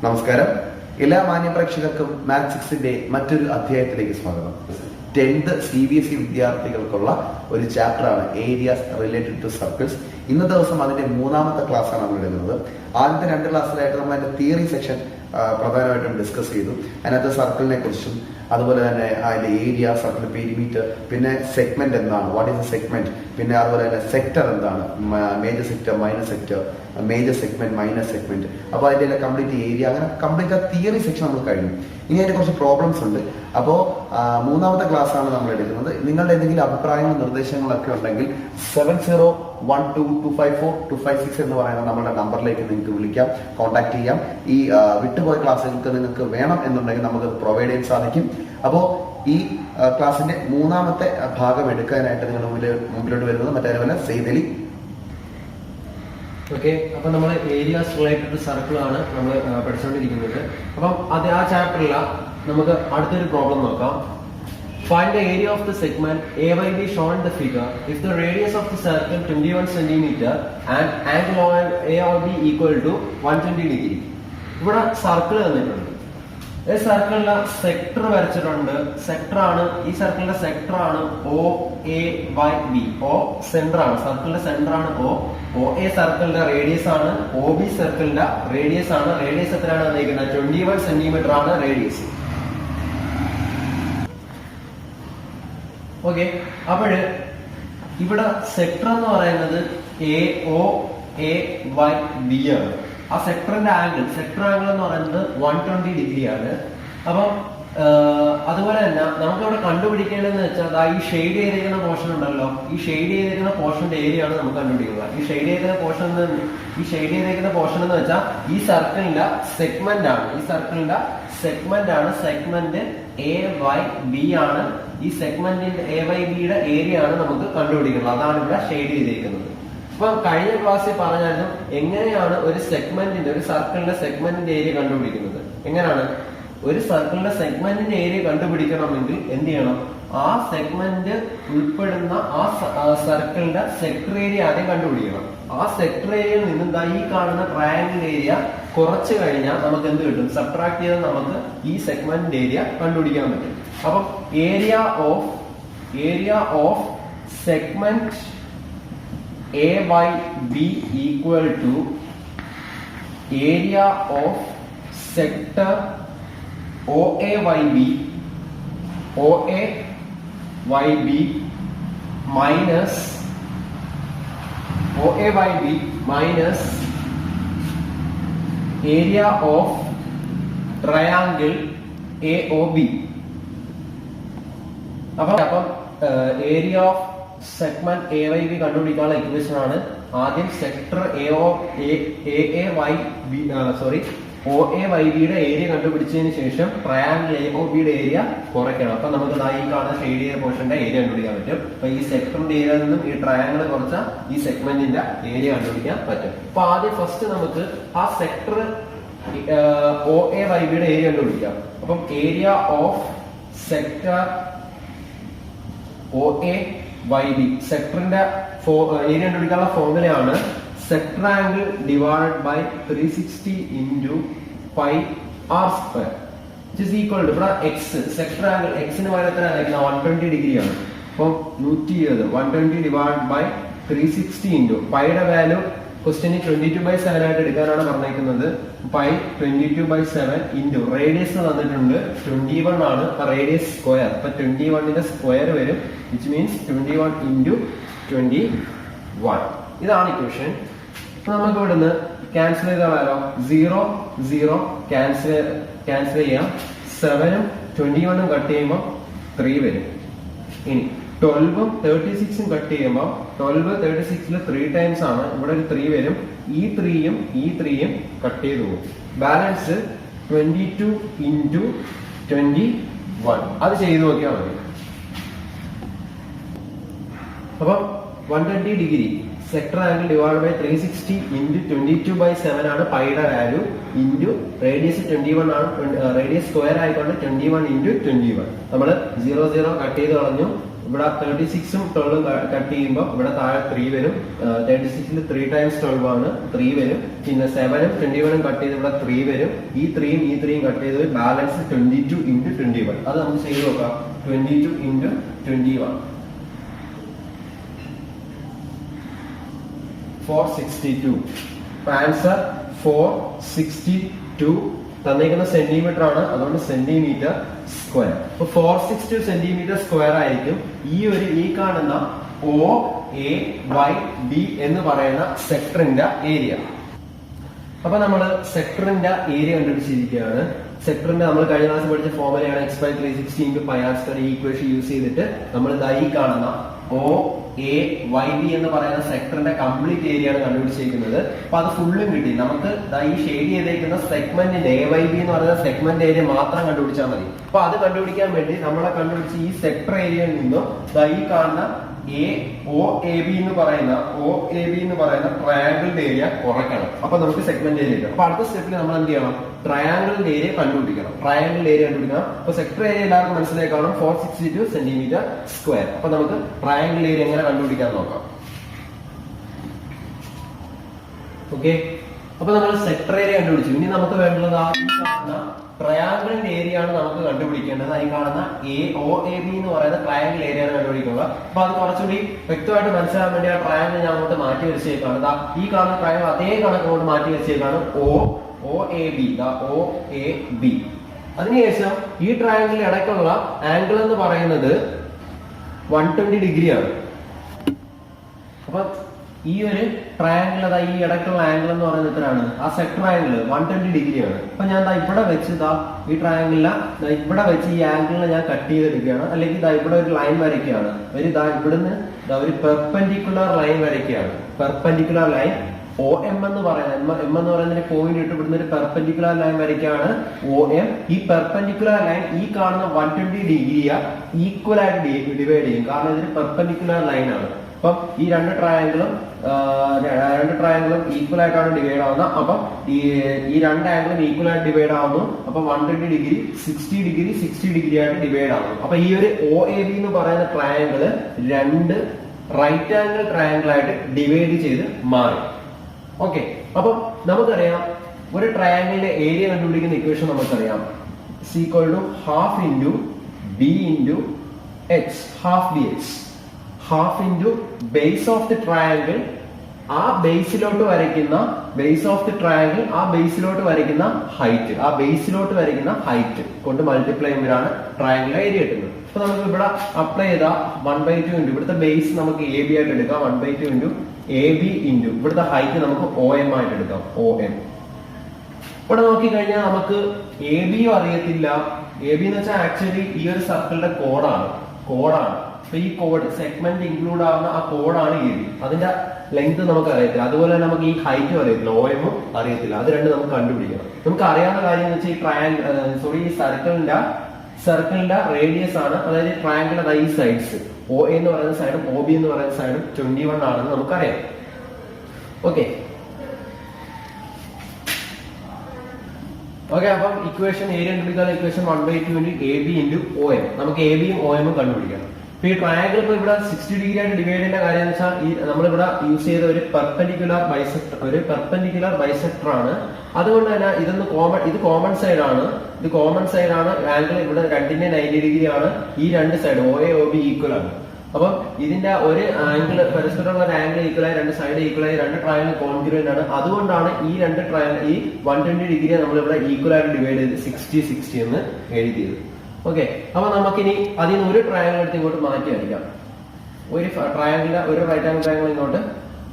നമസ്കാരം. എല്ലാ മാന്യപ്രേക്ഷകർക്കും മാത്സ് 6ന്റെ മറ്റൊരു അധ്യായത്തിലേക്ക് സ്വാഗതം. 10th CBSE വിദ്യാർത്ഥികൾക്കുള്ള ഒരു ചാപ്റ്ററാണ് ഏരിയാസ് റിലേറ്റഡ് ടു സർക്കിൾസ്. ഇന്നത്തെ ദിവസം അതിന്റെ മൂന്നാമത്തെ ക്ലാസ്സാണ് നമ്മൾ എടുക്കുന്നത്. ആദ്യത്തെ 2 ക്ലാസ്സിലായിട്ട് നമ്മൾ അതിന്റെ തിയറി സെക്ഷൻ പ്രധാനമായിട്ടും ഡിസ്കസ് ചെയ്തു. അതിനകത്ത് സർക്കിളിനെ കുറിച്ചും അതുപോലെ തന്നെ അതിന്റെ ഏരിയ, സർക്കിൾ പെരിമീറ്റർ, പിന്നെ സെഗ്മെന്റ് എന്താണ്, വാട്ട് ഈസ് എ സെഗ്മെന്റ്, പിന്നെ അതുപോലെ തന്നെ സെക്ടർ എന്താണ്, major sector, minor sector, major segment, minor segment, അപ്പോൾ അതിന്റെ കംപ്ലീറ്റ് ഏരിയ, അങ്ങനെ കംപ്ലീറ്റ് ആ തിയറി സെക്ഷൻ നമ്മൾ കഴിഞ്ഞു. ഇനി അതിന്റെ കുറച്ച് പ്രോബ്ലംസ് ഉണ്ട്. അപ്പോൾ മൂന്നാമത്തെ ക്ലാസ് ആണ് നമ്മൾ എടുക്കുന്നത്. നിങ്ങളുടെ എന്തെങ്കിലും അഭിപ്രായങ്ങളും നിർദ്ദേശങ്ങളൊക്കെ ഉണ്ടെങ്കിൽ 7012254256 എന്ന് പറയുന്ന നമ്മുടെ നമ്പറിലേക്ക് നിങ്ങൾക്ക് വിളിക്കാം, കോൺടാക്ട് ചെയ്യാം. ഈ വിട്ടുപോയ ക്ലാസ്സുകൾക്ക് നിങ്ങൾക്ക് വേണം എന്നുണ്ടെങ്കിൽ നമുക്ക് പ്രൊവൈഡ് ചെയ്യാൻ സാധിക്കും. അപ്പോൾ ഈ ക്ലാസ്സിന്റെ മൂന്നാമത്തെ ഭാഗം എടുക്കാനായിട്ട് നിങ്ങളുടെ മുമ്പിലോട്ട് വരുന്നത് മറ്റേപോലെ സെയ്ദലി. ഓക്കെ, അപ്പൊ നമ്മൾ ഏരിയാസ് റിലേറ്റഡ് സർക്കിൾ ആണ് നമ്മൾ പഠിച്ചുകൊണ്ടിരിക്കുന്നത്. അപ്പം അത് ആ ചാപ്റ്ററില നമുക്ക് അടുത്തൊരു പ്രോബ്ലം നോക്കാം. Find the area of the segment AYB shown in the figure if the radius of the circle 21 cm and angle on ARB equal to 120 degree. ഇവിടെ സർക്കിൾ തന്നിട്ടുണ്ട്. ഈ സർക്കിളിലെ സെക്ടർ വരച്ചിട്ടുണ്ട്. സെക്ടർ ആണ്, ഈ സർക്കിളിന്റെ സെക്ടർ ആണ് OAYB. O സെന്റർ ആണ്, സർക്കിളിന്റെ സെന്റർ ആണ് OA സർക്കിളിന്റെ റേഡിയസ് ആണ്, OB സർക്കിളിന്റെ റേഡിയസ് ആണ്. റേഡിയസ് എത്രയാണ് തന്നിരിക്കുന്നത്? 21 സെന്റിമീറ്റർ ആണ് റേഡിയസ്. ഓക്കെ, അപ്പോഴ് ഇവിടെ സെക്ടർ എന്ന് പറയുന്നത് AOAYB ആണ്. ആ സെക്ടറിന്റെ ആംഗിൾ എന്ന് പറയുന്നത് 120 ഡിഗ്രി ആണ്. അപ്പം അതുപോലെ തന്നെ നമുക്ക് ഇവിടെ കണ്ടുപിടിക്കേണ്ടതെന്ന് വെച്ചാൽ ഈ ഷെയ്ഡ് ചെയ്തിരിക്കുന്ന പോർഷൻ ഉണ്ടല്ലോ, ഈ ഷെയ്ഡ് ചെയ്തിരിക്കുന്ന പോർഷന്റെ ഏരിയ ആണ് നമുക്ക് കണ്ടുപിടിക്കുന്നത്. ഈ ഷെയ്ഡ് ചെയ്തിരിക്കുന്ന പോർഷൻ എന്ന് വെച്ചാൽ ഈ സർക്കിളിന്റെ സെഗ്മെന്റ് ആണ്. ഈ സർക്കിളിന്റെ സെഗ്മെന്റ് ആണ്. സെഗ്മെന്റ് AYB ആണ്. ഈ സെഗ്മെന്റിന്റെ AYBയുടെ ഏരിയ ആണ് നമുക്ക് കണ്ടുപിടിക്കുന്നത്. അതാണ് ഇവിടെ ഷെയ്ഡ് ചെയ്തിരിക്കുന്നത്. അപ്പൊ കഴിഞ്ഞ ക്ലാസ്സിൽ പറഞ്ഞായിരുന്നു എങ്ങനെയാണ് ഒരു സർക്കിളിന്റെ സെഗ്മെന്റിന്റെ ഏരിയ കണ്ടുപിടിക്കുന്നത്. എങ്ങനെയാണ് ഒരു സർക്കിളിന്റെ സെഗ്മെന്റിന്റെ ഏരിയ കണ്ടുപിടിക്കണമെങ്കിൽ എന്ത് ചെയ്യണം? ആ സെഗ്മെന്റ് ഉൾപ്പെടുന്ന ആ സർക്കിളിന്റെ സെക്ടർ ഏരിയ ആദ്യം കണ്ടുപിടിക്കണം. ആ സെക്ടർ ഏരിയയിൽ നിന്നും ഈ കാണുന്ന ട്രയാങ്കിൾ ഏരിയ കുറച്ച് കഴിഞ്ഞാൽ നമുക്ക് എന്ത് കിട്ടും? സബ്ട്രാക്ട് ചെയ്താൽ നമുക്ക് ഈ സെഗ്മെന്റിന്റെ ഏരിയ കണ്ടുപിടിക്കാൻ പറ്റും. അപ്പം area of segment AYB equal to area of sector OAYB minus area of triangle AOB. അപ്പം ഏരിയ ഓഫ് സെഗ്മെന്റ് AYB കണ്ടുപിടിക്കാനുള്ള ഇക്വേഷൻ ആണ്. ആദ്യം സെക്ടർ OAYBയുടെ ഏരിയ കണ്ടുപിടിച്ചതിന് ശേഷം ട്രയാങ്കിൾ AOBയുടെ ഏരിയ കുറയ്ക്കണം. അപ്പൊ നമുക്ക് ഈ കാണുന്ന ഷെയ്ഡ് ചെയ്ത പോർഷന്റെ ഏരിയ കണ്ടുപിടിക്കാൻ പറ്റും. അപ്പൊ ഈ സെക്ടറിന്റെ ഏരിയയിൽ നിന്നും ഈ ട്രയാങ്കിൾ കുറച്ച ഈ സെഗ്മെന്റിന്റെ ഏരിയ കണ്ടുപിടിക്കാൻ പറ്റും. അപ്പൊ ആദ്യം ഫസ്റ്റ് നമുക്ക് ആ സെക്ടർ OAYBയുടെ ഏരിയ കണ്ടുപിടിക്കാം. അപ്പം ഏരിയ ഓഫ് സെക്ടർ OAYB സെക്ടറിന്റെ ഏരിയ കണ്ടുപിടിക്കാനുള്ള ഫോർമുലയാണ് sector angle divided by 360 into pi r square which is equal to ഇവിടെ x സെക്ടർ ആംഗിൾ എക്സിന് പകരം 120 ഡിഗ്രി ആണ്. അപ്പം 120 ഡിവൈഡഡ് ബൈ 360 into പൈയുടെ വാല്യൂ ക്വസ്റ്റ്യന് 22/7 ആയിട്ട് എടുക്കാനാണ് പറഞ്ഞേക്കുന്നത്. പൈ 22/7 into റേഡിയസ് തന്നിട്ടുണ്ട് 21 ആണ്. റേഡിയസ് സ്ക്വയർ, അപ്പൊ 21ന്റെ സ്ക്വയർ വരും, which means 21 into 21. ഇതാണ് ഇക്വേഷൻ. നമുക്ക് ഇവിടുന്ന് ക്യാൻസൽ ചെയ്താലോ 0 ക്യാൻസൽ ചെയ്യാം. 7ഉം 21ഉം കട്ട് ചെയ്യുമ്പോൾ 3 വരും. ഇനി 12ഉം 36ഉം കട്ട് ചെയ്യുമ്പോൾ 12 36ൽ 3 ടൈംസ് ആണ്. ഇവിടെ ഒരു 3 വരും. ഈ 3യും കട്ട് ചെയ്ത് പോകും. Balance 22 into 21. അത് ചെയ്ത് നോക്കിയാൽ മതി. അപ്പം 120 degree sector angle divide by 360 into 22/7 ആണ് പൈയുടെ വാല്യൂ. ഇൻറ്റു റേഡിയസ് 21 ആണ്. റേഡിയസ് സ്ക്വയർ ആയിക്കൊണ്ട് 21 into 21. നമ്മൾ 0 കട്ട് ചെയ്ത് കളഞ്ഞു. ഇവിടെ 36ഉം 12ഉം കട്ട് ചെയ്യുമ്പോൾ ഇവിടെ താഴെ 3 വരും. 36ൽ 3 times 12 ആണ്, 3 വരും. പിന്നെ 7ഉം 21ഉം കട്ട് ചെയ്ത് ഇവിടെ 3 വരും. ഈ 3യും ഈ 3യും കട്ട് ചെയ്ത് ബാലൻസ് 22 into 21. അത് നമുക്ക് ചെയ്ത് നോക്കാം. 22 into 21 462. ആൻസർ 462 തന്നിരിക്കുന്ന സെന്റിമീറ്റർ ആണ്, അതുകൊണ്ട് സെന്റിമീറ്റർ സ്ക്വയർ. അപ്പൊ 462 സെന്റിമീറ്റർ സ്ക്വയർ ആയിരിക്കും ഈ കാണുന്ന OAYB എന്ന് പറയുന്ന സെക്ടറിന്റെ ഏരിയ. അപ്പൊ നമ്മള് സെക്ടറിന്റെ ഏരിയ കണ്ടുപിടിച്ചിരിക്കുകയാണ്. സെക്ടറിന്റെ നമ്മൾ കഴിഞ്ഞ ക്ലാസ് പഠിച്ച ഫോർമുലയാണ് x/360 into pi r square. ഈ ഇക്വേഷൻ യൂസ് ചെയ്തിട്ട് നമ്മൾ ഈ കാണുന്ന OAYB എന്ന് പറയുന്ന സെക്ടറിന്റെ കംപ്ലീറ്റ് ഏരിയ ആണ് കണ്ടുപിടിച്ചിരിക്കുന്നത്. അപ്പൊ അത് ഫുള്ളും കിട്ടി. നമുക്ക് ഈ ഷെയ്ഡ് ചെയ്തേക്കുന്ന സെഗ്മെന്റിന്റെ AYB എന്ന് പറയുന്ന സെഗ്മെന്റ് ഏരിയ മാത്രം കണ്ടുപിടിച്ചാൽ മതി. അപ്പൊ അത് കണ്ടുപിടിക്കാൻ വേണ്ടി നമ്മളെ കണ്ടുപിടിച്ച ഈ സെക്ടർ ഏരിയയിൽ നിന്നും ഈ കാണുന്ന OAB എന്ന് പറയുന്ന ട്രയാങ്കിളിന്റെ ഏരിയ കുറയ്ക്കണം. അപ്പൊ നമുക്ക് സെഗ്മെന്റ് ഏരിയ കിട്ടും. അപ്പൊ അടുത്ത സ്റ്റെപ്പിൽ നമ്മൾ എന്ത് ചെയ്യണം? ട്രയാങ്കിളിന്റെ ഏരിയ കണ്ടുപിടിക്കണം. അപ്പൊ സെക്ടർ ഏരിയ എല്ലാവർക്കും മനസ്സിലായി കാണും, 462 സെന്റിമീറ്റർ സ്ക്വയർ. അപ്പൊ നമുക്ക് ട്രയാങ്കിൾ ഏരിയ എങ്ങനെ കണ്ടുപിടിക്കാൻ നോക്കാം. ഓക്കെ, അപ്പൊ നമ്മൾ സെക്ടർ ഏരിയ കണ്ടുപിടിച്ചു. ഇനി നമുക്ക് വേണ്ടത് ട്രയാങ്കിളിന്റെ ഏരിയ ആണ് നമുക്ക് കണ്ടുപിടിക്കേണ്ടത്. ഈ കാണുന്ന OAB എന്ന് പറയുന്ന ട്രയാങ്കിൾ ഏരിയ ആണ് കണ്ടുപിടിക്കുക. അപ്പൊ അത് കുറച്ചുകൂടി വ്യക്തമായിട്ട് മനസ്സിലാക്കാൻ വേണ്ടി ആ ട്രയാങ്കിൾ ഞാൻ അങ്ങോട്ട് മാറ്റി വെച്ചേക്കാണ്. ഈ കാണുന്ന ട്രയാങ്കിൾ അതേ കണക്ക് അങ്ങോട്ട് മാറ്റി വെച്ചേക്കാണ് OAB. അതിനുശേഷം ഈ ട്രയാങ്കിളിൽ ഇടയ്ക്കുള്ള ആംഗിൾ എന്ന് പറയുന്നത് 120 ഡിഗ്രി ആണ്. അപ്പൊ ഈ ഒരു ട്രയാങ്കിൾ ഈ ഇടയ്ക്കുള്ള ആംഗിൾ എന്ന് പറയുന്നത് എത്രയാണ്? ആ സെക്ടർ ആംഗിൾ 120 ഡിഗ്രി ആണ്. അപ്പൊ ഞാൻ ഇവിടെ വെച്ച് ഈ ട്രയാങ്കിളിലെ ഇവിടെ വെച്ച് ഈ ആംഗിളിനെ ഞാൻ കട്ട് ചെയ്തെടുക്കുകയാണ്, അല്ലെങ്കിൽ ഇവിടെ ഒരു ലൈൻ വരയ്ക്കുകയാണ്. ഇവിടുന്ന് ഒരു പെർപെൻഡിക്കുലർ ലൈൻ വരയ്ക്കുകയാണ്. പെർപെൻഡിക്കുലർ ലൈൻ OM എന്ന് പറയുന്ന പോയിന്റ് ഇട്ട് ഇവിടുന്ന് ഒരു പെർപെൻഡിക്കുലർ ലൈൻ വരയ്ക്കുകയാണ് OM. ഈ പെർപെൻഡിക്കുലർ ലൈൻ ഈ കാണുന്ന 120 ഡിഗ്രിയെ ഈക്വൽ ആയിട്ട് ഡിവൈഡ് ചെയ്യും, കാരണം ഇതൊരു പെർപെൻഡിക്കുലർ ലൈൻ ആണ്. അപ്പം ഈ രണ്ട് ട്രയാങ്കിളും ഈക്വൽ ആയിട്ടാണ് ഡിവൈഡ് ആവുന്നത്. അപ്പം ഈ രണ്ട് ആംഗിളും ഈക്വൽ ആയിട്ട് ഡിവൈഡ് ആവുന്നു. അപ്പൊ 120 ഡിഗ്രി 60 ഡിഗ്രി ആയിട്ട് ഡിവൈഡ് ആവുന്നു. അപ്പൊ ഈ ഒരു OAB എന്ന് പറയുന്ന ട്രയാങ്കിള് രണ്ട് റൈറ്റ് ആംഗിൾ ട്രയാങ്കിൾ ആയിട്ട് ഡിവൈഡ് ചെയ്ത് മാറി. ഓക്കെ, അപ്പൊ നമുക്കറിയാം ഒരു ട്രയാങ്കിളിന്റെ ഏരിയ കണ്ടുപിടിക്കുന്ന ഇക്വേഷൻ നമുക്കറിയാം. half into B into H, half BH, half into base of the triangle. ആ ബേസിലോട്ട് വരയ്ക്കുന്ന ഹൈറ്റ് കൊണ്ട് മൾട്ടിപ്ലൈ ചെയ്യുമ്പോഴാണ് ട്രയാങ്കിൾ ഏരിയ കിട്ടുന്നത്. അപ്പൊ നമുക്ക് ഇവിടെ അപ്ലൈ ചെയ്ത 1/2 ഇൻറ്റു ഇവിടുത്തെ ബേസ് നമുക്ക് AB ആയിട്ട് എടുക്കാം. 1/2 ഇൻറ്റു AB ഇൻറ്റു ഇവിടുത്തെ ഹൈറ്റ് നമുക്ക് OM ആയിട്ട് എടുക്കാം. OM ഇവിടെ നോക്കിക്കഴിഞ്ഞാൽ നമുക്ക് ABയും അറിയത്തില്ല. AB എന്ന് വെച്ചാൽ ആക്ച്വലി ഈ ഒരു സർക്കിളിന്റെ കോഡാണ്. അപ്പൊ ഈ കോഡ് സെഗ്മെന്റ് ഇൻക്ലൂഡ് ആവുന്ന ആ കോഡാണ് AB. അതിന്റെ ലെങ്ത് നമുക്ക് അറിയത്തില്ല. അതുപോലെ തന്നെ നമുക്ക് ഈ ഹൈറ്റും അറിയത്തില്ല, OM അറിയത്തില്ല. അത് രണ്ട് നമുക്ക് കണ്ടുപിടിക്കണം. നമുക്ക് അറിയാവുന്ന കാര്യം എന്ന് വെച്ചാൽ ഈ സർക്കിളിന്റെ റേഡിയസ് ആണ്. അതായത് ട്രയാങ്കിളിന്റെ ഈ സൈഡ്സ് OA എന്ന് പറയുന്ന സൈഡും OB എന്ന് പറയുന്ന സൈഡും 21 ആണെന്ന് നമുക്കറിയാം. ഓക്കെ, അപ്പം ഇക്വേഷൻ ഏരിയ കണ്ടുപിടിക്കാനുള്ള equation 1/2 into AB into OM. നമുക്ക് ABയും OM കണ്ടുപിടിക്കണം. അപ്പൊ ഈ ട്രയാങ്കിൾ ഇപ്പൊ ഇവിടെ 60 ഡിഗ്രി ആയിട്ട് ഡിവൈഡ് ചെയ്യേണ്ട കാര്യം എന്ന് വെച്ചാൽ നമ്മളിവിടെ യൂസ് ചെയ്ത ഒരു പെർപെൻഡിക്കുലർ ബൈസെക്ടർ ആണ്. അതുകൊണ്ട് തന്നെ ഇത് കോമൺ സൈഡ് ആണ്. ആംഗിൾ ഇവിടെ രണ്ടിന്റെ 90 ഡിഗ്രി ആണ്. ഈ രണ്ട് സൈഡ് OA OB ഈക്വൽ ആണ്. അപ്പം ഇതിന്റെ ഒരു ആംഗിൾ പരസ്പരമുള്ള ഒരു ആംഗിൾ ഈക്വൽ ആയി, രണ്ട് സൈഡ് ഈക്വൽ ആയി, രണ്ട് ട്രയാങ്കിൾ കോൺഗ്രുവന്റ് ആണ്. അതുകൊണ്ടാണ് ഈ രണ്ട് ട്രയാങ്കിൾ ഈ 120 ഡിഗ്രിയെ നമ്മളിവിടെ ഈക്വൽ ആയിട്ട് ഡിവൈഡ് ചെയ്ത് 60 എന്ന് എഴുതിയത്. ഓക്കെ, അപ്പൊ നമുക്കിനി അതിൽ നിന്ന് ഒരു ട്രയാങ്കിൾ എടുത്ത് ഇങ്ങോട്ട് മാറ്റി വരയ്ക്കാം. ഒരു റൈറ്റ് ആംഗിൾ ട്രയാങ്കിൾ ഇങ്ങോട്ട്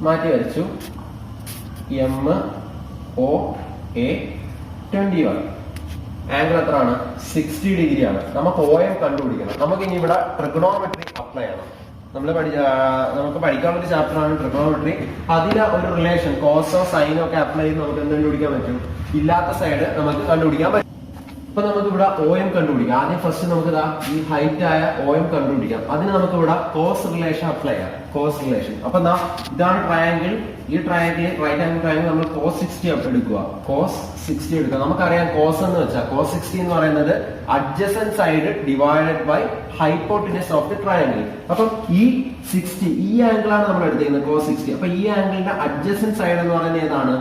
മാറ്റി വരച്ചു. MOA 21 ആംഗിൾ എത്രയാണ്? 60 ഡിഗ്രി ആണ്. നമുക്ക് OM കണ്ടുപിടിക്കണം. നമുക്ക് ഇനി ഇവിടെ ട്രിഗണോമെട്രി അപ്ലൈ ചെയ്യണം. നമുക്ക് പഠിക്കാനുള്ള ഒരു ചാപ്റ്റർ ആണ് ട്രിഗണോമെട്രി. അതിലെ ഒരു റിലേഷൻ കോസോ സൈനോ ഒക്കെ അപ്ലൈ ചെയ്ത് നമുക്ക് എന്ത് കണ്ടുപിടിക്കാൻ പറ്റും? ഇല്ലാത്ത സൈഡ് നമുക്ക് കണ്ടുപിടിക്കാൻ പറ്റും. അപ്പൊ നമുക്ക് ഇവിടെ OM കണ്ടുപിടിക്കാം. ആദ്യം ഫസ്റ്റ് നമുക്ക് ഈ ഹൈറ്റ് ആയ OM കണ്ടുപിടിക്കാം. അതിന് നമുക്ക് ഇവിടെ കോസ് റിലേഷൻ അപ്ലൈ ചെയ്യാം. Cos relation. അപ്പൊ ഇതാണ് ട്രയാങ്കിൾ. ഈ ട്രയാങ്കിൾ റൈറ്റ് ആംഗിൾ ട്രയാങ്കിൾ നമ്മൾ cos 60 എടുക്കുക. cos 60 എടുക്കുക. നമുക്കറിയാം cos എന്ന് വെച്ചാൽ cos 60 എന്ന് പറയുന്നത് adjacent side divided by hypotenuse of the triangle. അപ്പം ഈ 60 ഈ ആംഗിൾ ആണ് നമ്മൾ എടുത്തിരിക്കുന്നത് cos 60. അപ്പൊ ഈ ആംഗിളിന്റെ അഡ്ജസന്റ് സൈഡ് എന്ന് പറയുന്നത് ഏതാണ്?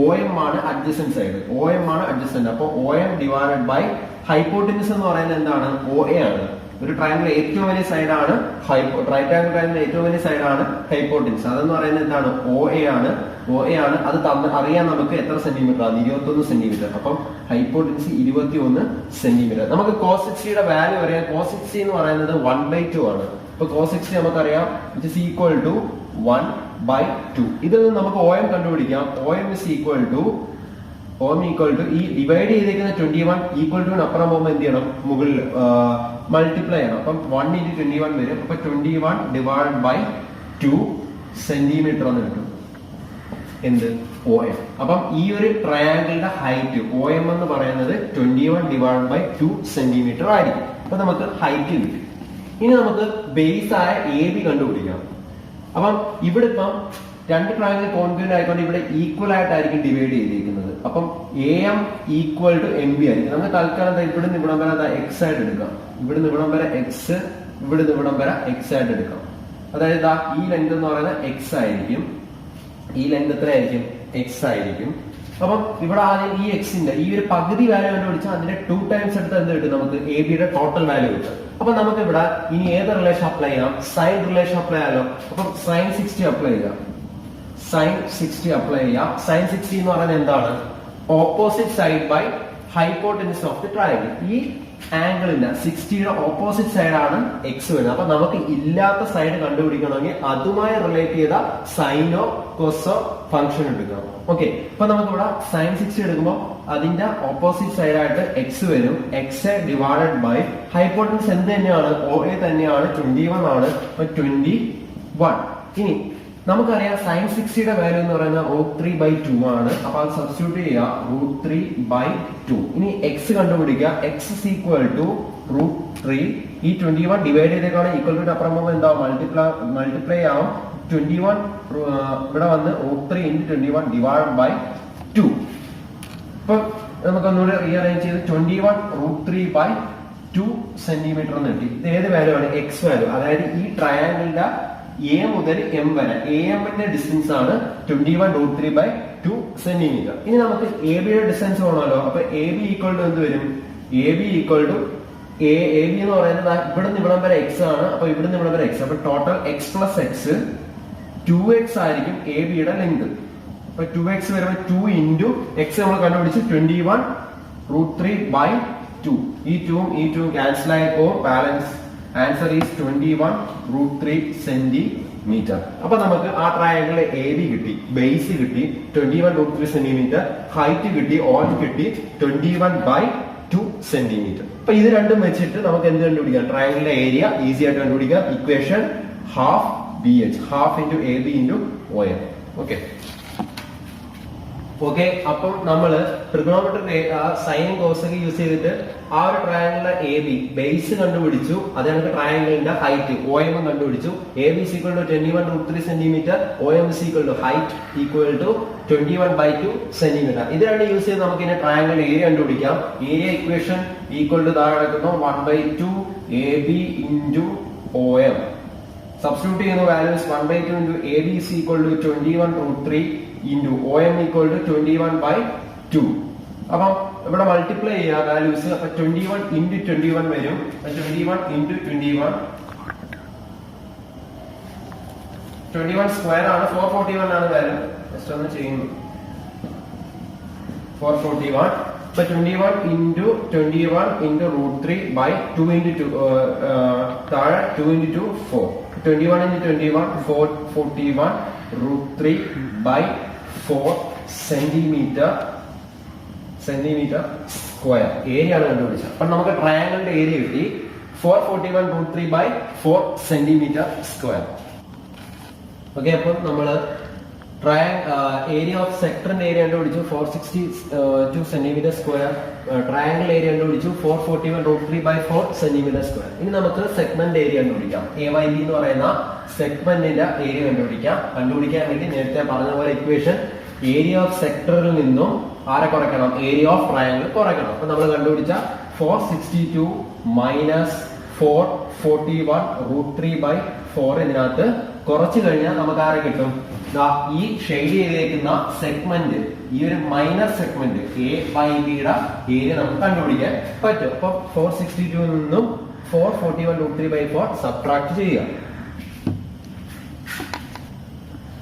OM ആണ് അഡ്ജസന്റ് സൈഡ്. OM ആണ് അഡ്ജസന്റ്. അപ്പൊ OM ഡിവൈഡഡ് ബൈ ഹൈപ്പോട്ടിനസ് എന്ന് പറയുന്നത് എന്താണ്? OA ആണ്. ഒരു ട്രയാങ്കിൾ ഏറ്റവും വലിയ സൈഡാണ് റൈറ്റ് ആംഗിൾ ട്രയാങ്കിൾ ഏറ്റവും വലിയ സൈഡാണ് ഹൈപ്പോട്ടിനസ്. അതെന്ന് പറയുന്നത് എന്താണ്? OA ആണ്. OA ആണ്. അത് അറിയാൻ നമുക്ക് എത്ര സെന്റിമീറ്റർ ആണ്? 21 സെന്റിമീറ്റർ. അപ്പം ഹൈപ്പോട്ടിനസ് 21 സെന്റിമീറ്റർ. നമുക്ക് cos 60യുടെ വാല്യൂ അറിയാം. cos 60 എന്ന് പറയുന്നത് 1/2 ആണ്. അപ്പൊ cos 60 നമുക്കറിയാം ഇറ്റ് ഇസ് ഈക്വൽ ടു 1/2. ഇതിൽ നിന്ന് നമുക്ക് OM കണ്ടുപിടിക്കാം. OM is equal to ഈ ഡിവൈഡ് ചെയ്തേക്കുന്ന 21 ഈക്വൽ ടു അപ്പുറം പോകുമ്പോൾ എന്ത് ചെയ്യണം? മുകളിൽ മൾട്ടിപ്ലൈ ചെയ്യണം. അപ്പം 1 × 21 വരും. അപ്പൊ 21 ഡിവൈഡ് ബൈ 2 സെന്റിമീറ്റർ എന്ന് കിട്ടും. എന്ത്? OM. അപ്പം ഈ ഒരു ട്രയാങ്കിളിന്റെ ഹൈറ്റ് OM എന്ന് പറയുന്നത് 21 ഡിവൈഡ് ബൈ 2 സെന്റിമീറ്റർ ആയിരിക്കും. അപ്പൊ നമുക്ക് ഹൈറ്റ് കിട്ടി. ഇനി നമുക്ക് ബേസ് ആയ AB കണ്ടുപിടിക്കാം. അപ്പം ഇവിടെ ഇപ്പം രണ്ട് ട്രയാങ്കിൾ കോൺഗ്രുവന്റ് ആയിക്കൊണ്ട് ഇവിടെ ഈക്വൽ ആയിട്ടായിരിക്കും ഡിവൈഡ് ചെയ്തിരിക്കുന്നത്. അപ്പം AM ഈക്വൽ ടു MB ആയിരിക്കും. നമുക്ക് തൽക്കാലം ഇവിടുന്ന് ഇവിടം വരെ X ആയിട്ട് എടുക്കാം. ഇവിടുന്ന് ഇവിടം വരെ X, ഇവിടുന്ന് ഇവിടം വരെ X ആയിട്ട് എടുക്കാം. അതായത് ഈ ലെങ്ത് എന്ന് പറയുന്നത് X ആയിരിക്കും. ഈ ലെങ്ത് എത്രയായിരിക്കും? X ആയിരിക്കും. അപ്പം ഇവിടെ ആദ്യം ഈ എക്സിന്റെ ഈ ഒരു പകുതി വാല്യൂ കണ്ടുപിടിച്ചാൽ അതിന്റെ 2 ടൈംസ് എടുത്ത് എന്ത് കിട്ടും? നമുക്ക് AB-യുടെ ടോട്ടൽ വാല്യൂ കിട്ടും. അപ്പൊ നമുക്ക് ഇവിടെ ഇനി ഏത് റിലേഷൻ അപ്ലൈ ചെയ്യാം? സൈൻ റിലേഷൻ അപ്ലൈ ചെയ്യാലോ. അപ്പം sin 60 അപ്ലൈ ചെയ്യാം. sin 60 അപ്ലൈ ചെയ്യാം. sin 60 എന്ന് പറയുന്നത് എന്താണ്? Opposite side by hypotenuse of the triangle. ഈ ആംഗിളിന്റെ 60യുടെ ഓപ്പോസിറ്റ് സൈഡാണ് X വരുന്നത്. അപ്പൊ നമുക്ക് ഇല്ലാത്ത സൈഡ് കണ്ടുപിടിക്കണമെങ്കിൽ അതുമായി റിലേറ്റ് ചെയ്ത സൈനോ കോസോ ഫംഗ്ഷൻ എടുക്കണം. ഓക്കെ. അപ്പൊ നമുക്ക് ഇവിടെ sin 60 എടുക്കുമ്പോൾ അതിന്റെ ഓപ്പോസിറ്റ് സൈഡായിട്ട് X വരും. X ഡിവൈഡഡ് ബൈ ഹൈപ്പോട്ടനസ് എന്ത് തന്നെയാണ്? OA തന്നെയാണ്. 21 ആണ്. 21. ഇനി നമുക്കറിയാം sin 60യുടെ വാല്യൂ എന്ന് പറയുന്നത് √3/2 ആണ്. അപ്പൊ അത് സബ്സ്റ്റിറ്റ്യൂട്ട് ചെയ്യുക. √3/2. ഇനി X കണ്ടുപിടിക്കുക. X is equal to √3. ഈ 21 ഡിവൈഡ് ചെയ്തേക്കാണ് ഈക്വൽ ടു അപ്പുറം പോകുമ്പോൾ എന്താ? മൾട്ടിപ്ലൈ ആവും. 21 ഇവിടെ വന്ന് √3 × 21 ഡിവൈഡ് ബൈ 2. ഇപ്പൊ നമുക്ക് ഒന്നുകൂടി റീഅറേഞ്ച് ചെയ്ത് 21 √3/2 സെന്റിമീറ്റർ എന്ന് കിട്ടി. ഇത് ഏത് വാല്യൂ ആണ്? X value. അതായത് ഈ ട്രയാങ്കിളിന്റെ A മുതൽ M വരെ AM-ന്റെ ഡിസ്റ്റൻസ് ആണ് 21 √3/2 സെന്റിമീറ്റർ. ഇനി നമുക്ക് AB-യുടെ ഡിസ്റ്റൻസ് വേണമല്ലോ. അപ്പൊ AB ഈക്വൽ ടു എന്ത് വരും? AB ഈക്വൽ ടു AB എന്ന് പറയുന്നത് ഇവിടുന്ന് ഇവിടം വരെ X ആണ്. അപ്പൊ ഇവിടുന്ന് ഇവിടം വരെ X. അപ്പൊ ടോട്ടൽ X + X 2X ആയിരിക്കും AB-യുടെ ലെങ്ത്. അപ്പൊ 2X വരുമ്പോൾ 2 × X നമ്മൾ കണ്ടുപിടിച്ച് 21 √3/2. ഈ 2 ക്യാൻസൽ ആയപ്പോ ബാലൻസ് ആൻസർ ഈസ് 21 √3 സെന്റിമീറ്റർ. അപ്പൊ നമുക്ക് ആ ട്രയാങ്കിളിലെ AB കിട്ടി, ബേസ് കിട്ടി 21 √3 സെന്റിമീറ്റർ, ഹൈറ്റ് കിട്ടി, OM കിട്ടി 21/2 സെന്റിമീറ്റർ. അപ്പൊ ഇത് രണ്ടും വെച്ചിട്ട് നമുക്ക് എന്ത് കണ്ടുപിടിക്കാം? ട്രയാങ്കിളിന്റെ ഏരിയ ഈസി ആയിട്ട് കണ്ടുപിടിക്കാം. Equation half BH, half × AB × OM. Okay. Okay. അപ്പം നമ്മള് ട്രിഗണോമെട്രി സൈനും കോസൊക്കെ യൂസ് ചെയ്തിട്ട് ആ ഒരു ട്രയാങ്കിളിന്റെ AB ബേസ് കണ്ടുപിടിച്ചു. അത് നമുക്ക് ട്രയാങ്കിളിന്റെ ഹൈറ്റ് OM കണ്ടുപിടിച്ചു. AB is equal to 21 √3 centimetre, OM is equal to height equal to 21/2 centimetre. ഇത് രണ്ട് യൂസ് ചെയ്ത് നമുക്ക് ഇനി ട്രയാങ്കിളിന്റെ ഏരിയ കണ്ടുപിടിക്കാം. ഏരിയ ഇക്വേഷൻ ഈക്വൽ ടു താഴെ കിടക്കുന്നു 1/2 AB × OM. സബ്സ്റ്റിറ്റ്യൂട്ട് ചെയ്യുന്ന values 1/2 × AB is equal to 21 √3 × OM equal to 21/2. അപ്പം ഇവിടെ മൾട്ടിപ്ലൈ ചെയ്യുക വാല്യൂസ്. അപ്പൊ 21 × 21 വരും. 21 × 21 സ്ക്വയർ ആണ്. 441 ആണ് വാല്യൂ. ജസ്റ്റ് ഒന്ന് ചെയ്യുന്നു. 441. അപ്പൊ 21 × 21 × √3/2 × 2 താഴെ 2 × 2 4. 21 × 21 441 √3/4 സെന്റിമീറ്റർ സ്ക്വയർ. ഏരിയ ആണ് കണ്ടുപിടിച്ചത്. അപ്പൊ നമുക്ക് ട്രയാങ്കിളിന്റെ ഏരിയ കിട്ടി 441 √3/4 സെന്റിമീറ്റർ സ്ക്വയർ. ഓക്കെ. അപ്പം നമ്മള് ഏരിയ ഓഫ് സെക്ടറിന്റെ ഏരിയ കണ്ടുപിടിച്ചു 462 സെന്റിമീറ്റർ സ്ക്വയർ. ട്രയാങ്കിൾ ഏരിയ കണ്ടുപിടിച്ചു 441√3/4 സെന്റിമീറ്റർ സ്ക്വയർ. ഇനി നമുക്ക് സെഗ്മെന്റ് ഏരിയ കണ്ടുപിടിക്കാം. AYB എന്ന് പറയുന്ന സെഗ്മെന്റിന്റെ ഏരിയ കണ്ടുപിടിക്കാൻ വേണ്ടി നേരത്തെ പറഞ്ഞ പോലെ ഇക്വേഷൻ ഏരിയ ഓഫ് സെക്ടറിൽ നിന്നും ആരെ കുറയ്ക്കണം? ഏരിയ ഓഫ് ട്രയാങ്കിൾ കുറയ്ക്കണം. അപ്പൊ നമ്മൾ കണ്ടുപിടിച്ച 462 മൈനസ് 441√3/4 ഇതിനകത്ത് കുറച്ചു കഴിഞ്ഞാൽ നമുക്ക് ആരെ കിട്ടും? ഈ ഷെയ്ഡ് ചെയ്തേക്കുന്ന സെഗ്മെന്റ്, ഈ ഒരു മൈനർ സെഗ്മെന്റ് AYBയുടെ ഏരിയ നമുക്ക് കണ്ടുപിടിക്കാൻ പറ്റും. അപ്പൊ 462 നിന്നും 441√3/4 സബ്ട്രാക്ട് ചെയ്യുക.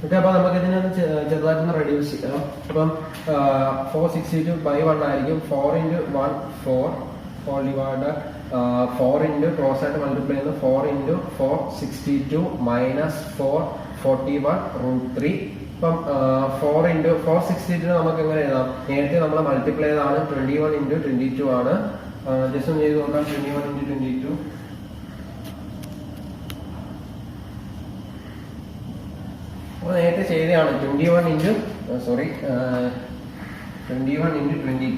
ഓക്കെ, അപ്പൊ നമുക്ക് ഇതിനെ ചെറുതായിട്ടൊന്ന് റെഡ്യൂസ് ചെയ്യാം. അപ്പം 462/1 ആയിരിക്കും. 4 × 1 4 ഹോൾ ഡിവൈഡ് 4 × ക്രോസ് ആയിട്ട് മൾട്ടിപ്ലൈ ചെയ്യുന്നത് 4 × 462 മൈനസ് 441√3. ഇപ്പം 4 × 462 നമുക്ക് എങ്ങനെ എഴുതാം? നേരത്തെ നമ്മൾ മൾട്ടിപ്ലൈ ചെയ്താണ് 21 × 22 ആണ്. ജസ്റ്റ് ഒന്ന് ചെയ്ത് നോക്കാം. 21 × 22 അപ്പോൾ നേരത്തെ ചെയ്തതാണ് 21 × 22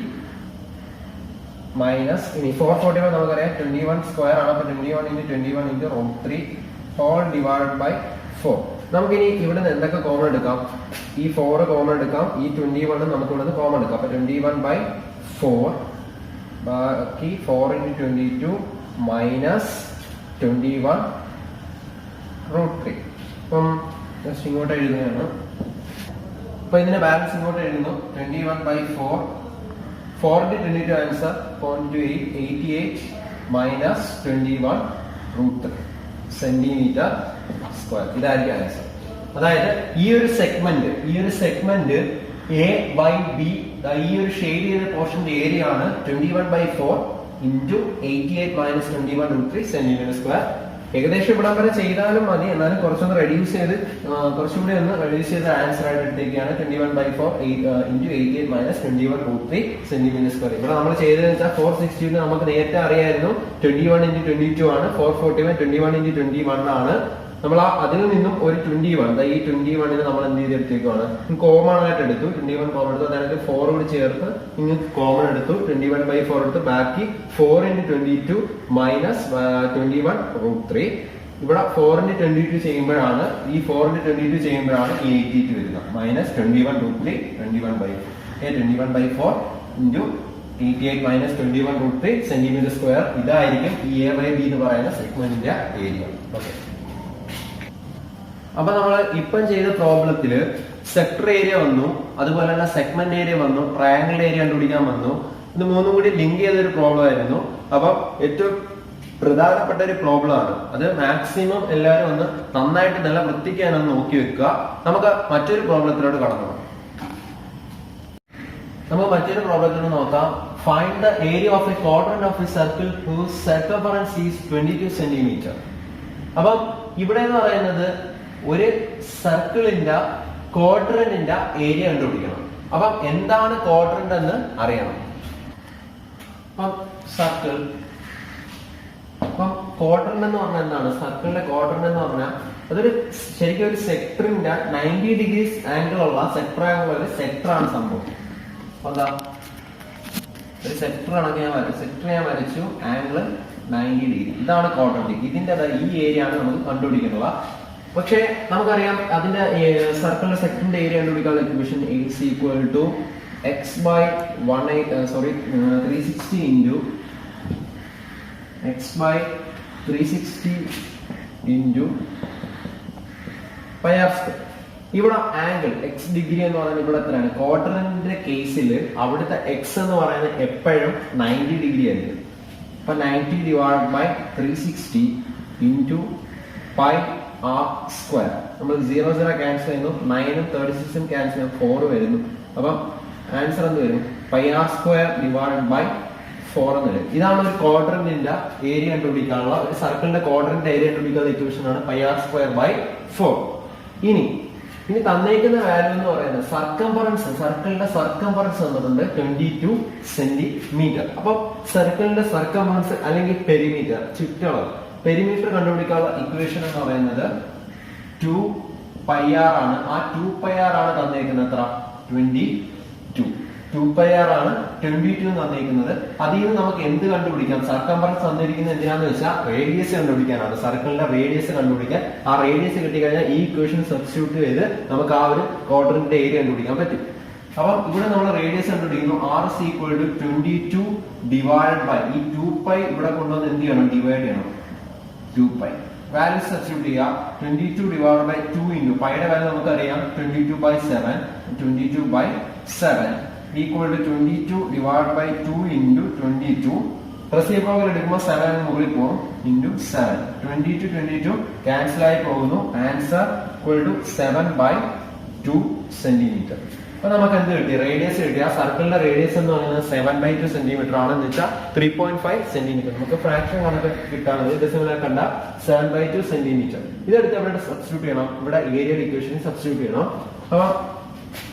മൈനസ് ഇനി 441 നമുക്കറിയാം 21 സ്ക്വയർ ആണ്. അപ്പൊ 21 × 21 × √3 ഹോൾ ഡിവൈഡ് ബൈ 4. നമുക്കിനി ഇവിടെ നിന്ന് എന്തൊക്കെ കോമൺ എടുക്കാം? ഈ 4 കോമൺ എടുക്കാം, ഈ 21 നമുക്ക് ഇവിടെ നിന്ന് കോമൺ എടുക്കാം. അപ്പൊ 21/4 ബാക്കി 4 × 22 മൈനസ് 21√3. അപ്പം ജസ്റ്റ് ഇങ്ങോട്ട് എഴുതുകയാണ്. അപ്പൊ ഇതിന്റെ ബാലൻസ് ഇങ്ങോട്ട് എഴുതുന്നു. 21/4 4 × 22 ആൻസർ 0.88 മൈനസ് 21√3 സെന്റിമീറ്റർ സ്ക്വയർ. ഇതായിരിക്കും ആൻസർ. അതായത് ഈ ഒരു സെഗ്മെന്റ് AYB, ഈ ഒരു ഷെയ്ഡ് ചെയ്ത പോർഷന്റെ ഏരിയ ആണ് 21/4 × 88 മൈനസ് 21√3 സെന്റിമീറ്റർ സ്ക്വയർ. ഏകദേശം ഇവിടം വരെ ചെയ്താലും മതി, എന്നാലും കുറച്ചുകൂടി റെഡ്യൂസ് ചെയ്ത് ആൻസർ ആയിട്ട് എടുത്തേക്കാണ് 21/4 × 88 മൈനസ് 21√3 സെന്റിമീറ്റർ സ്ക്വയർ. ഇവിടെ നമ്മൾ ചെയ്തതെന്ന് വെച്ചാൽ 462 നമുക്ക് നേരത്തെ അറിയായിരുന്നു 21 × 22 ആണ്. 441 21 × 21 ആണ്. നമ്മൾ അതിൽ നിന്നും ഒരു 21, ഈ 21 നമ്മൾ എന്ത് ചെയ്തെടുത്തേക്കാണ്? കോമൺ ആയിട്ട് എടുത്തു. 21 കോമൺ എടുത്തു, അതായത് 4 കൂടി ചേർത്ത് ഇങ്ങ് കോമൺ എടുത്തു. 21/4 എടുത്ത് ബാക്കി 4 × 22 മൈനസ് 21√3. ഇവിടെ 4 × 22 ചെയ്യുമ്പോഴാണ് ഈ 88 വരുന്നത്. Minus 21√3 21/4 × 88 minus 21√3 centimetre square. ഇതായിരിക്കും ഈ AYB എന്ന് പറയുന്ന സെഗ്മെന്റിന്റെ ഏരിയ. ഓക്കെ, അപ്പൊ നമ്മൾ ഇപ്പം ചെയ്ത പ്രോബ്ലത്തില് സെക്ടർ ഏരിയ വന്നു, അതുപോലെ തന്നെ സെഗ്മെന്റ് ഏരിയ വന്നു, ട്രയാങ്കിൾ ഏരിയ കണ്ടുപിടിക്കാൻ വന്നു. ഇത് മൂന്നും കൂടി ലിങ്ക് ചെയ്തൊരു പ്രോബ്ലം ആയിരുന്നു. അപ്പൊ ഏറ്റവും പ്രധാനപ്പെട്ട ഒരു പ്രോബ്ലം ആണ് അത്. മാക്സിമം എല്ലാവരും ഒന്ന് നന്നായിട്ട് നല്ല വൃത്തിക്കാനൊന്ന് നോക്കി വെക്കുക. നമുക്ക് മറ്റൊരു പ്രോബ്ലത്തിലോട്ട് കടന്നു പോകാം. നമുക്ക് മറ്റൊരു പ്രോബ്ലത്തിൽ നോക്കാം. Find the area of a quadrant of a circle whose circumference is 22 centimetre. അപ്പം ഇവിടെ എന്ന് പറയുന്നത് ഒരു സർക്കിളിന്റെ ക്വാഡ്രന്റിന്റെ ഏരിയ കണ്ടുപിടിക്കണം. അപ്പം എന്താണ് ക്വാഡ്രന്റ് എന്ന് അറിയണം. അപ്പം സർക്കിൾ, അപ്പം ക്വാഡ്രന്റ് എന്ന് പറഞ്ഞാൽ എന്താണ്? സർക്കിളിന്റെ ക്വാഡ്രന്റ് എന്ന് പറഞ്ഞാൽ അതൊരു ശരിക്കും ഒരു സെക്ടറിന്റെ 90 ഡിഗ്രീസ് ആംഗിൾ ഉള്ള സെക്ടർ ആണ് സംഭവം. എന്താ ഒരു സെക്ടർ ഞാൻ വരച്ചു, ആംഗിൾ 90 ഡിഗ്രി. ഇതാണ് ക്വാഡ്രന്റ്. ഇതിന്റെ ഈ ഏരിയ ആണ് നമുക്ക് കണ്ടുപിടിക്കുന്നത്. പക്ഷെ നമുക്കറിയാം അതിന്റെ സർക്കിളിന്റെ സെക്ടറിന്റെ ഏരിയ കണ്ടുപിടിക്കാനുള്ള equation is equal to x/360 into pi r square. ഇവിടെ ആംഗിൾ x ഡിഗ്രി എന്ന് പറയുന്നത് ഇവിടെ എത്രയാണ്? ക്വാഡ്രന്റിന്റെ കേസിൽ അവിടുത്തെ x എന്ന് പറയുന്നത് എപ്പോഴും 90 ഡിഗ്രി ആയിരിക്കും. അപ്പൊ 90 divide by 360 into pi r square. നമ്മൾ 0 ക്യാൻസൽ ചെയ്യുന്നു, 9 36 ക്യാൻസൽ ചെയ്യുന്നു, 4 വരുന്നു. അപ്പം ആൻസർ എന്ത് വരും? pi r square divide by 4 എന്ന് വരും. ഇതാണ് ഒരു ക്വാഡ്രന്റിന്റെ ഏരിയ കണ്ടുപിടിക്കാനുള്ള, ഒരു സർക്കിളിന്റെ ക്വാഡ്രന്റ് ഏരിയ കണ്ടുപിടിക്കാനുള്ള ഇക്വേഷൻ ആണ് pi r square by 4. ഇനി തന്നേക്കുന്ന വാല്യൂ എന്ന് പറയുന്നത് സർക്കിളിന്റെ സർക്കംഫറൻസ് തന്നിട്ടുണ്ട് 22 സെന്റിമീറ്റർ. അപ്പൊ സർക്കിളിന്റെ സർക്കംഫറൻസ് അല്ലെങ്കിൽ പെരിമീറ്റർ, ചുറ്റളവ്, പെരിമീറ്റർ കണ്ടുപിടിക്കാനുള്ള ഇക്വേഷൻ എന്ന് പറയുന്നത് 2 പൈ ആർ ആണ്. ആ 2 പൈ ആർ ആണ് തന്നിരിക്കുന്നത് എത്ര? 22. 2 പൈ ആർ ആണ് 22 തന്നിരിക്കുന്നത്. അതിൽ നിന്ന് നമുക്ക് എന്ത് കണ്ടുപിടിക്കാം? സർക്കംഫറൻസ് തന്നിരിക്കുന്നത് എന്തിനാന്ന് വെച്ചാൽ റേഡിയസ് കണ്ടുപിടിക്കാനാണ്. സർക്കിളിന്റെ റേഡിയസ് കണ്ടുപിടിക്കാൻ. ആ റേഡിയസ് കിട്ടിക്കഴിഞ്ഞാൽ ഈ ഇക്വേഷൻ സബ്സ്റ്റിറ്റ്യൂട്ട് ചെയ്ത് നമുക്ക് ആ ഒരു ക്വാഡ്രന്റിന്റെ ഏരിയ കണ്ടുപിടിക്കാൻ പറ്റും. അപ്പം ഇവിടെ നമ്മൾ റേഡിയസ് കണ്ടുപിടിക്കുന്നു. r is equal to 22 divided by ഈ 2 പൈ ഇവിടെ കൊണ്ടുവന്ന് എന്ത് ചെയ്യണം? ഡിവൈഡ് ചെയ്യണം. 2 പൈ വാല്യൂ സബ്സ്റ്റിറ്റ്യൂട്ട് ചെയ്യുക. 22 divided by 2 into പൈയുടെ വാല്യൂ നമുക്കറിയാം 22 by 7. 22 by 7 equal to 22 divided by 2 into 22. Reciprocal എടുക്കുമ്പോൾ 7 മുകളിൽ പോകും into 7. 22 ക്യാൻസൽ ആയി പോകുന്നു. Answer equal to 7 by 2 centimetre. അപ്പൊ നമുക്ക് എന്ത് കിട്ടി? റേഡിയസ് കിട്ടി. ആ സർക്കിളിന്റെ റേഡിയസ് എന്ന് പറയുന്നത് 7 by 2 സെന്റിമീറ്റർ ആണെന്ന് വെച്ചാൽ 3.5 സെന്റിമീറ്റർ. നമുക്ക് ഫ്രാക്ഷൻ കണക്ക് കിട്ടാണ് ഡെസിമൽ കണ്ട 7 by 2 സെന്റിമീറ്റർ. ഇതെടുത്ത് ഇവിടെ സബ്സ്റ്റിറ്റ്യൂട്ട് ചെയ്യണം. ഇവിടെ ഏരിയയുടെ ഇക്വേഷൻ സബ്സ്റ്റിറ്റ്യൂട്ട് ചെയ്യണം. അപ്പൊ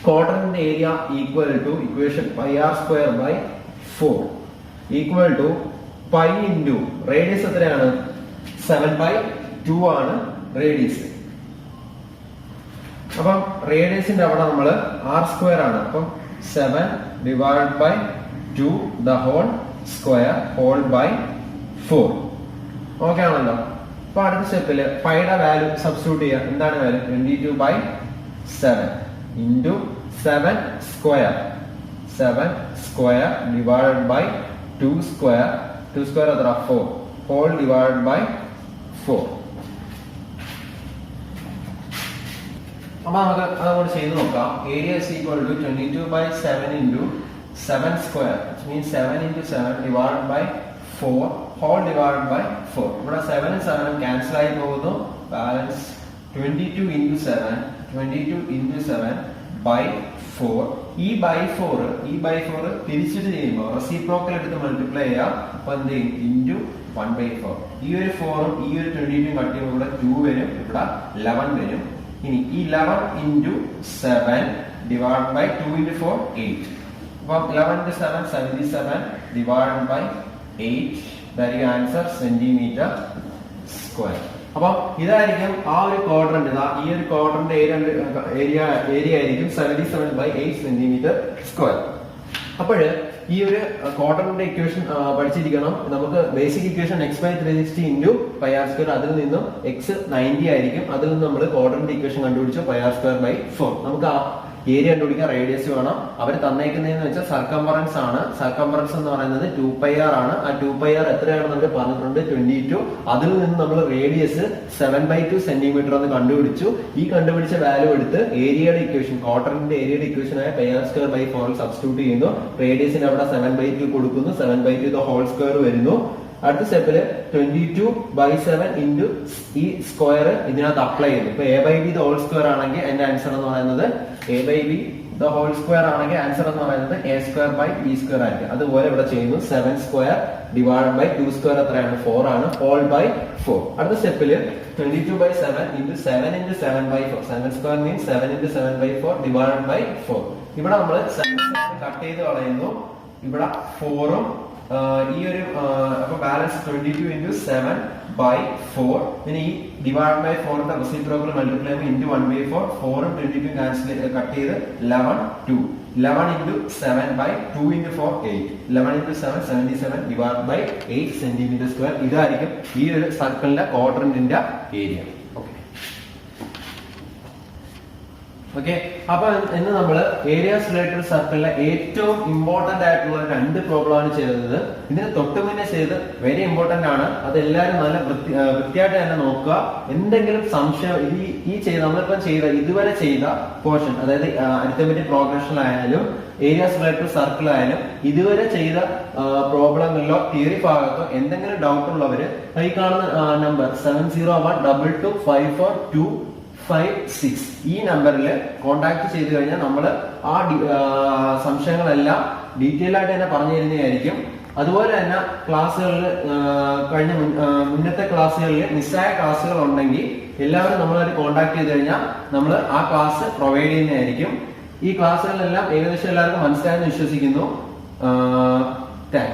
ക്വാഡ്രന്റിന്റെ area equal to equation pi R square by 4 equal to pi into radius എത്രയാണ്? 7 by 2 ആണ് റേഡിയസ്. അപ്പം റേഡിയസിന്റെ അവിടെ നമ്മൾ ആർ സ്ക്വയർ ആണ്. അപ്പം 7 divided by 2 the whole square whole by 4. Okay ആണല്ലോ. അപ്പൊ അടുത്ത സ്റ്റെപ്പില് പൈയുടെ വാല്യൂ സബ്സ്റ്റിറ്റ്യൂട്ട് ചെയ്യാം. എന്താണ് value? 22 by 7 into 7 square. 7 square divided by 2 square. 2 square എത്ര? 4 whole divided by 4. അപ്പൊ നമുക്ക് അതുകൊണ്ട് ചെയ്ത് നോക്കാം. Area is equal to 22 by 7 into 7 square, which means 7 into 7 divided by 4 whole divided by 4. ഇവിടെ 7 7 ക്യാൻസൽ ആയി പോകുന്നു. Balance 22 into 7 22 into 7 by 4. ഈ by 4 തിരിച്ചിട്ട് ചെയ്യുമ്പോൾ റെസിപ്രോക്കൽ എടുത്ത് മൾട്ടിപ്ലൈ ചെയ്യാം. അപ്പൊ എന്ത് ചെയ്യും? Into 1 by 4. ഈ ഒരു 4ഉം ഈ ഒരു 22 കട്ട് ചെയ്യുമ്പോൾ ഇവിടെ 2 വരും. ഇവിടെ 11 വരും. ഇനി ഈ 11 into 7 divided by 2 into 4 8. അപ്പം 11 into 7 77 divided by 8. ഇതായിരിക്കും ആൻസർ സെന്റിമീറ്റർ സ്ക്വയർ. അപ്പം ഇതായിരിക്കും ആ ഒരു ക്വാഡ്രന്റ്. ഈ ഒരു ക്വാഡ്രന്റ് ഏരിയ ആയിരിക്കും 77 by 8 സെന്റിമീറ്റർ സ്ക്വയർ. അപ്പോഴ് ഈ ഒരു ക്വാഡ്രന്റിന്റെ ഇക്വേഷൻ പഠിച്ചിരിക്കണം. നമുക്ക് basic equation x by 360 into pi R square. അതിൽ നിന്നും x 90 ആയിരിക്കും. അതിൽ നിന്ന് നമ്മൾ ക്വാഡ്രന്റ് ഇക്വേഷൻ കണ്ടുപിടിച്ചു പൈ ആർ സ്ക്വയർ ബൈ 4. നമുക്ക് ആ ഏരിയ കണ്ടുപിടിക്കാൻ റേഡിയസ് വേണം. അവർ തന്നേക്കുന്നതെന്ന് വെച്ചാൽ സർക്കംഫറൻസ് ആണ്. സർക്കംഫറൻസ് എന്ന് പറയുന്നത് 2 പൈ ആർ ആണ്. ആ 2 പൈ ആർ എത്രയാണെന്ന് അവർ പറഞ്ഞിട്ടുണ്ട്? 22. അതിൽ നിന്ന് നമ്മൾ റേഡിയസ് 7 by 2 സെന്റിമീറ്റർ എന്ന് കണ്ടുപിടിച്ചു. ഈ കണ്ടുപിടിച്ച വാല്യൂ എടുത്ത് ഏരിയയുടെ ഇക്വേഷൻ ക്വാഡ്രന്റിന്റെ ഏരിയയുടെ ഇക്വേഷൻ ആയ pi R square by 4 substitute ചെയ്യുന്നു. റേഡിയസിന് അവിടെ 7 by 2 കൊടുക്കുന്നു. 7 by 2 ഹോൾ സ്ക്വയർ വരുന്നു. അടുത്ത സ്റ്റെപ്പില് 22 by 7 into ഈ സ്ക്വയർ ഇതിനകത്ത് അപ്ലൈ ചെയ്യുന്നു. ഇപ്പൊ a by b whole square ആണെങ്കിൽ എന്റെ ആൻസർ എന്ന് പറയുന്നത് a by b whole square ആണെങ്കിൽ ആൻസർ എന്ന് പറയുന്നത് a square by b square ആയിരിക്കും. അതുപോലെ ഇവിടെ ചെയ്യുന്നു 7 square divided by 2 square എത്രയാണ്? 4 ആണ്. Whole by 4. അടുത്ത സ്റ്റെപ്പില് 22 by 7 into 7 into 7 by 4. 7 square means 7 into 7 by 4 divided by 4. ഇവിടെ നമ്മൾ 7 കട്ട് ചെയ്ത് കളയുന്നു. ഇവിടെ 4ഉം ഈ ഒരു അപ്പൊ ബാലൻസ് 22 into 7 by 4. പിന്നെ ഈ ഡിവൈഡ് ബൈ 4ന്റെ റെസിപ്രോക്കൽ മൾട്ടിപ്ലൈ ചെയ്യുമ്പോൾ into 1 by 4. 4ഉം 22 ക്യാൻസൽ കട്ട് ചെയ്ത് 11 2. 11 into 7 by 2 into 4 8. 11 into 7 77 divided by 8 centimetre square. ഇതായിരിക്കും ഈ ഒരു സർക്കിളിന്റെ ക്വാഡ്രന്റിന്റെ ഏരിയ. ഓക്കെ. അപ്പൊ ഇന്ന് നമ്മൾ ഏരിയാസ് റിലേറ്റഡ് സർക്കിളിലെ ഏറ്റവും ഇമ്പോർട്ടന്റ് ആയിട്ടുള്ള 2 പ്രോബ്ലം ആണ് ചെയ്തത്. ഇതിന് തൊട്ട് മുന്നേ ചെയ്ത് വെരി ഇമ്പോർട്ടന്റ് ആണ്. അത് എല്ലാവരും നല്ല വൃത്തിയായിട്ട് തന്നെ നോക്കുക. എന്തെങ്കിലും സംശയം ഈ നമ്മളിപ്പം ഇതുവരെ ചെയ്ത പോർഷൻ, അതായത് അരിത്തമെറ്റിക് പ്രോഗ്രഷനിലായാലും ഏരിയാസ് റിലേറ്റഡ് സർക്കിൾ ആയാലും ഇതുവരെ ചെയ്ത പ്രോബ്ലങ്ങളിലോ തിയറി ഭാഗത്തോ എന്തെങ്കിലും ഡൗട്ട് ഉള്ളവര് ഈ കാണുന്ന നമ്പർ 7012542556 ഈ നമ്പറിൽ കോൺടാക്ട് ചെയ്ത് കഴിഞ്ഞാൽ നമ്മൾ ആ സംശയങ്ങളെല്ലാം ഡീറ്റെയിൽ ആയിട്ട് തന്നെ പറഞ്ഞു തരുന്നതായിരിക്കും. അതുപോലെ തന്നെ ക്ലാസ്സുകളിൽ കഴിഞ്ഞ മുന്നത്തെ ക്ലാസ്സുകളിൽ മിസ്സായ ക്ലാസ്സുകൾ ഉണ്ടെങ്കിൽ എല്ലാവരും നമ്മളൊരു കോൺടാക്ട് ചെയ്ത് കഴിഞ്ഞാൽ നമ്മൾ ആ ക്ലാസ് പ്രൊവൈഡ് ചെയ്യുന്നതായിരിക്കും. ഈ ക്ലാസ്സുകളിലെല്ലാം ഏകദേശം എല്ലാവർക്കും മനസ്സിലായെന്ന് വിശ്വസിക്കുന്നു. താങ്ക്സ്.